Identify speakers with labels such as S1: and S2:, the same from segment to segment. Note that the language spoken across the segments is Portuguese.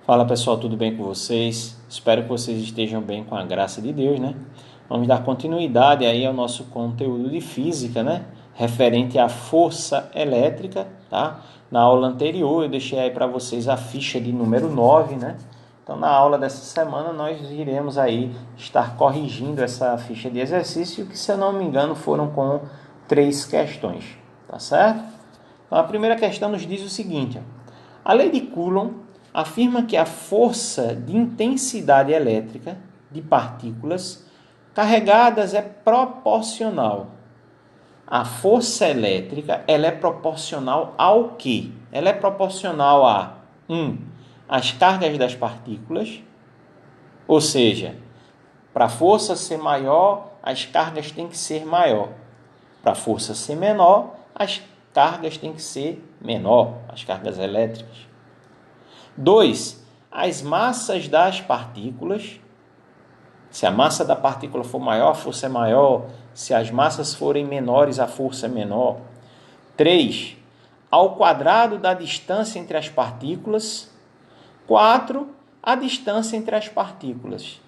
S1: Fala pessoal, tudo bem com vocês? Espero que vocês estejam bem com a graça de Deus, né? Vamos dar continuidade aí ao nosso conteúdo de física, né? Referente à força elétrica, tá? Na aula anterior eu deixei aí para vocês a ficha de número 9, né? Então na aula dessa semana nós iremos aí estar corrigindo essa ficha de exercício, que se eu não me engano foram com 3 questões, tá certo? Então a primeira questão nos diz o seguinte, ó. A lei de Coulomb afirma que a força de intensidade elétrica de partículas carregadas é proporcional. A força elétrica, ela é proporcional ao quê? Ela é proporcional a 1. As cargas das partículas, ou seja, para a força ser maior, as cargas têm que ser maior. Para a força ser menor, as cargas têm que ser menor, as cargas elétricas. 2. As massas das partículas. Se a massa da partícula for maior, a força é maior. Se as massas forem menores, a força é menor. 3. Ao quadrado da distância entre as partículas. 4. A distância entre as partículas.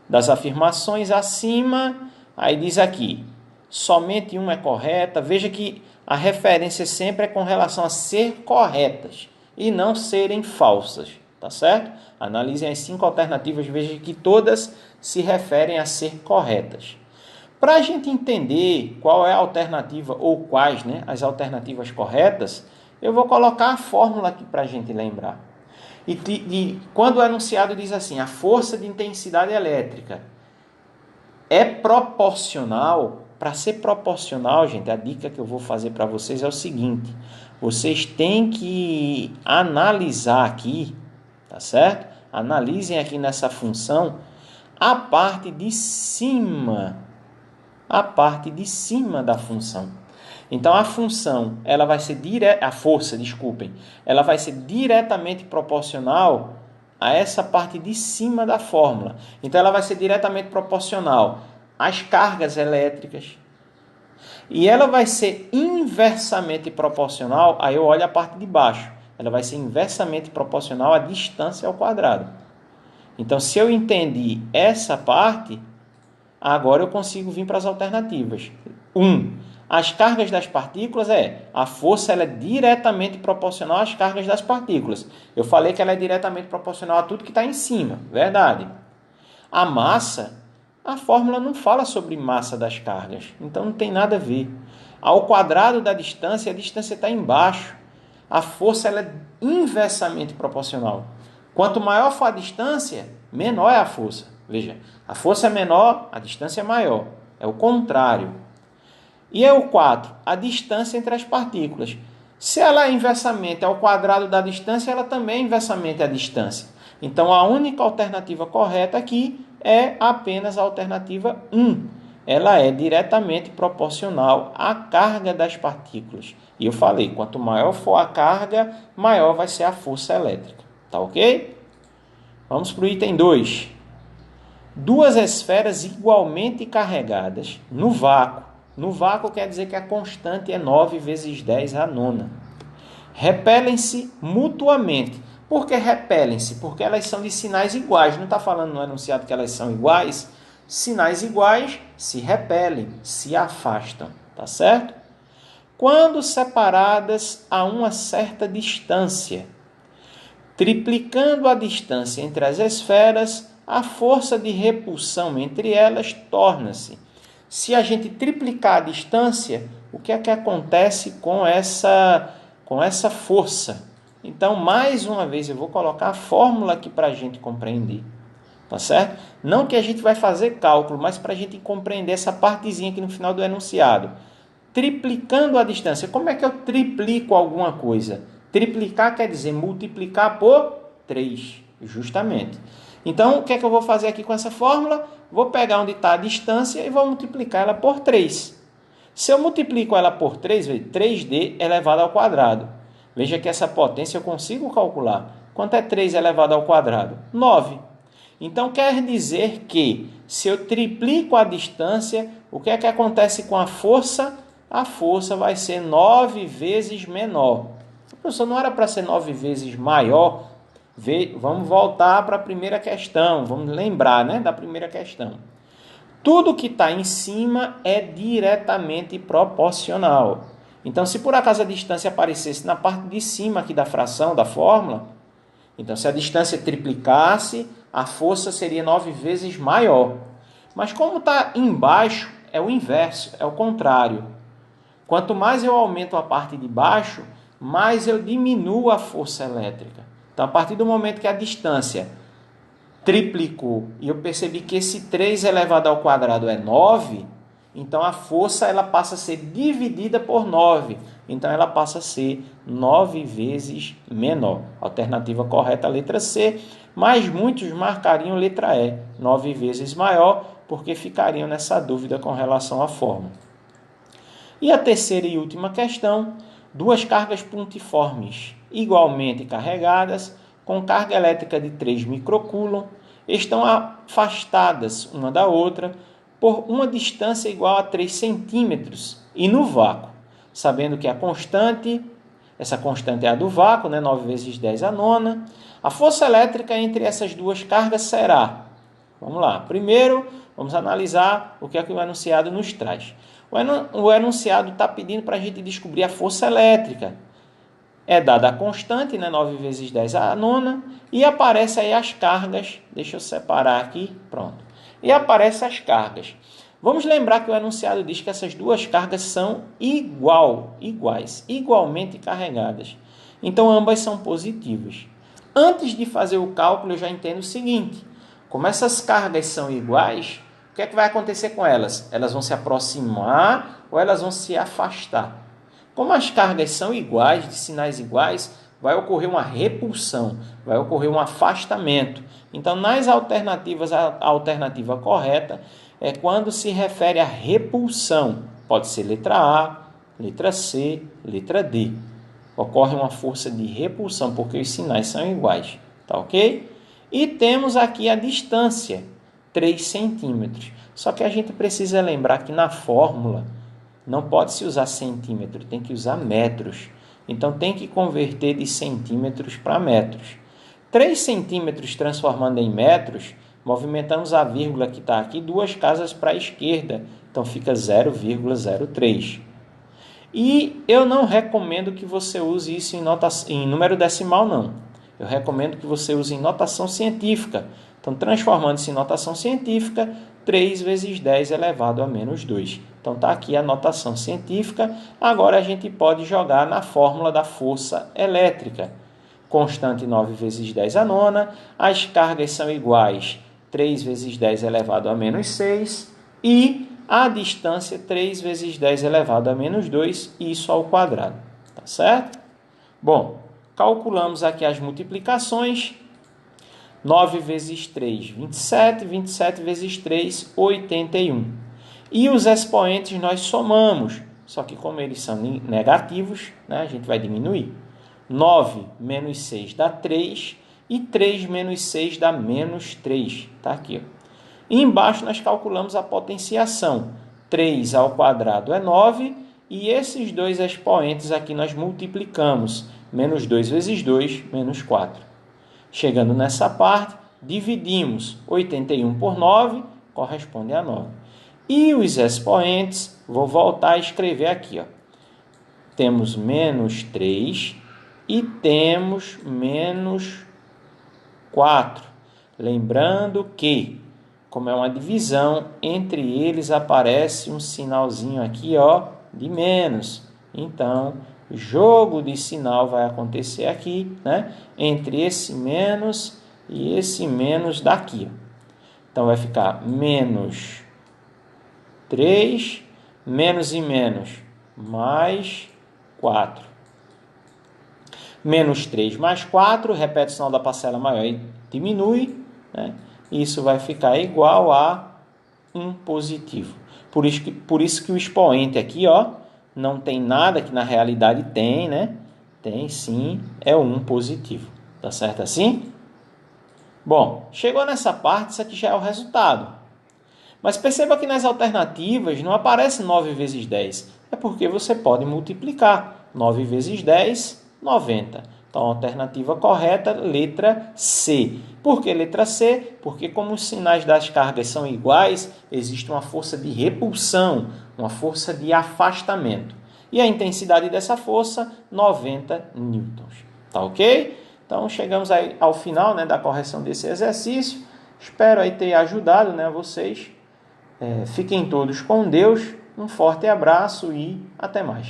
S1: Das afirmações acima, aí diz aqui, somente uma é correta. Veja que a referência sempre é com relação a ser corretas e não serem falsas, tá certo? Analisem as 5 alternativas, vejam que todas se referem a ser corretas. Para a gente entender qual é a alternativa ou quais, né, as alternativas corretas, eu vou colocar a fórmula aqui para a gente lembrar. E quando o enunciado diz assim, a força de intensidade elétrica é proporcional. Para ser proporcional, gente, a dica que eu vou fazer para vocês é o seguinte, vocês têm que analisar aqui, tá certo? Analisem aqui nessa função a parte de cima da função. Então a função, ela vai ser ela vai ser diretamente proporcional a essa parte de cima da fórmula. Então ela vai ser diretamente proporcional às cargas elétricas. E ela vai ser inversamente proporcional, aí eu olho a parte de baixo, ela vai ser inversamente proporcional à distância ao quadrado. Então, se eu entendi essa parte, agora eu consigo vir para as alternativas. 1. As cargas das partículas a força ela é diretamente proporcional às cargas das partículas. Eu falei que ela é diretamente proporcional a tudo que está em cima, verdade. A massa, a fórmula não fala sobre massa das cargas, então não tem nada a ver. Ao quadrado da distância, a distância está embaixo. A força ela é inversamente proporcional. Quanto maior for a distância, menor é a força. Veja, a força é menor, a distância é maior. É o contrário. E é o 4, a distância entre as partículas. Se ela é inversamente ao quadrado da distância, ela também é inversamente à distância. Então, a única alternativa correta aqui é apenas a alternativa 1. Ela é diretamente proporcional à carga das partículas. E eu falei, quanto maior for a carga, maior vai ser a força elétrica. Tá ok? Vamos para o item 2. Duas esferas igualmente carregadas no vácuo. No vácuo quer dizer que a constante é 9 vezes 10 à nona. Repelem-se mutuamente. Por que repelem-se? Porque elas são de sinais iguais. Não está falando no enunciado que elas são iguais? Sinais iguais se repelem, se afastam. Tá certo? Quando separadas a uma certa distância, triplicando a distância entre as esferas, a força de repulsão entre elas torna-se. Se a gente triplicar a distância, o que é que acontece com essa força? Então, mais uma vez, eu vou colocar a fórmula aqui para a gente compreender. Tá certo? Não que a gente vai fazer cálculo, mas para a gente compreender essa partezinha aqui no final do enunciado. Triplicando a distância. Como é que eu triplico alguma coisa? Triplicar quer dizer multiplicar por 3, justamente. Então, o que é que eu vou fazer aqui com essa fórmula? Vou pegar onde está a distância e vou multiplicar ela por 3. Se eu multiplico ela por 3, 3D elevado ao quadrado. Veja que essa potência eu consigo calcular. Quanto é 3 elevado ao quadrado? 9. Então, quer dizer que, se eu triplico a distância, o que é que acontece com a força? A força vai ser 9 vezes menor. Professor, não era para ser 9 vezes maior? Vamos voltar para a primeira questão, vamos lembrar, né, da primeira questão. Tudo que está em cima é diretamente proporcional. Então, se por acaso a distância aparecesse na parte de cima aqui da fração, da fórmula, então se a distância triplicasse, a força seria 9 vezes maior. Mas como está embaixo, é o inverso, é o contrário. Quanto mais eu aumento a parte de baixo, mais eu diminuo a força elétrica. Então, a partir do momento que a distância triplicou e eu percebi que esse 3 elevado ao quadrado é 9, então a força ela passa a ser dividida por 9. Então ela passa a ser 9 vezes menor. Alternativa correta, a letra C, mas muitos marcariam letra E, 9 vezes maior, porque ficariam nessa dúvida com relação à fórmula. E a terceira e última questão, duas cargas pontiformes igualmente carregadas, com carga elétrica de 3 microcoulomb, estão afastadas uma da outra por uma distância igual a 3 centímetros e no vácuo, sabendo que essa constante é a do vácuo, né? 9 vezes 10 a nona. A força elétrica entre essas duas cargas será, vamos lá, primeiro vamos analisar o que é que o enunciado nos traz. O enunciado está pedindo para a gente descobrir a força elétrica. É dada a constante, né? 9 vezes 10 a nona, e aparece aí as cargas. Deixa eu separar aqui, pronto. E aparecem as cargas. Vamos lembrar que o enunciado diz que essas duas cargas são iguais, igualmente carregadas. Então, ambas são positivas. Antes de fazer o cálculo, eu já entendo o seguinte. Como essas cargas são iguais, o que é que vai acontecer com elas? Elas vão se aproximar ou elas vão se afastar? Como as cargas são iguais, de sinais iguais, vai ocorrer uma repulsão, vai ocorrer um afastamento. Então, nas alternativas, a alternativa correta é quando se refere à repulsão. Pode ser letra A, letra C, letra D. Ocorre uma força de repulsão, porque os sinais são iguais. Tá ok? E temos aqui a distância, 3 centímetros. Só que a gente precisa lembrar que na fórmula não pode se usar centímetro, tem que usar metros. Então, tem que converter de centímetros para metros. 3 centímetros transformando em metros, movimentamos a vírgula que está aqui 2 casas para a esquerda. Então, fica 0,03. E eu não recomendo que você use isso em número decimal, não. Eu recomendo que você use em notação científica. Então, transformando-se em notação científica, 3 vezes 10 elevado a menos 2. Então, está aqui a notação científica. Agora, a gente pode jogar na fórmula da força elétrica. Constante 9 vezes 10 a nona. As cargas são iguais. 3 vezes 10 elevado a menos 6. E a distância 3 vezes 10 elevado a menos 2. Isso ao quadrado. Tá certo? Bom, calculamos aqui as multiplicações. 9 vezes 3, 27. 27 vezes 3, 81. E os expoentes nós somamos. Só que como eles são negativos, né, a gente vai diminuir. 9 menos 6 dá 3. E 3 menos 6 dá menos 3. Está aqui. Ó. E embaixo nós calculamos a potenciação. 3 ao quadrado é 9. E esses dois expoentes aqui nós multiplicamos. Menos 2 vezes 2, menos 4. Chegando nessa parte, dividimos 81 por 9, corresponde a 9. E os expoentes, vou voltar a escrever aqui. Ó. Temos menos 3 e temos menos 4. Lembrando que, como é uma divisão, entre eles aparece um sinalzinho aqui, ó, de menos. Então, jogo de sinal vai acontecer aqui, né? Entre esse menos e esse menos daqui. Então, vai ficar menos 3, menos e menos, mais 4. Menos 3 mais 4, repete o sinal da parcela maior e diminui, né? Isso vai ficar igual a 1 positivo. Por isso que o expoente aqui, ó, não tem nada que na realidade tem, né? Tem sim, é 1 positivo. Tá certo assim? Bom, chegou nessa parte, isso aqui já é o resultado. Mas perceba que nas alternativas não aparece 9 vezes 10. É porque você pode multiplicar. 9 vezes 10, 90. Então, a alternativa correta, letra C. Por que letra C? Porque como os sinais das cargas são iguais, existe uma força de repulsão, uma força de afastamento. E a intensidade dessa força, 90 newtons. Tá ok? Então, chegamos aí ao final, né, da correção desse exercício. Espero aí ter ajudado, né, vocês. Fiquem todos com Deus. Um forte abraço e até mais.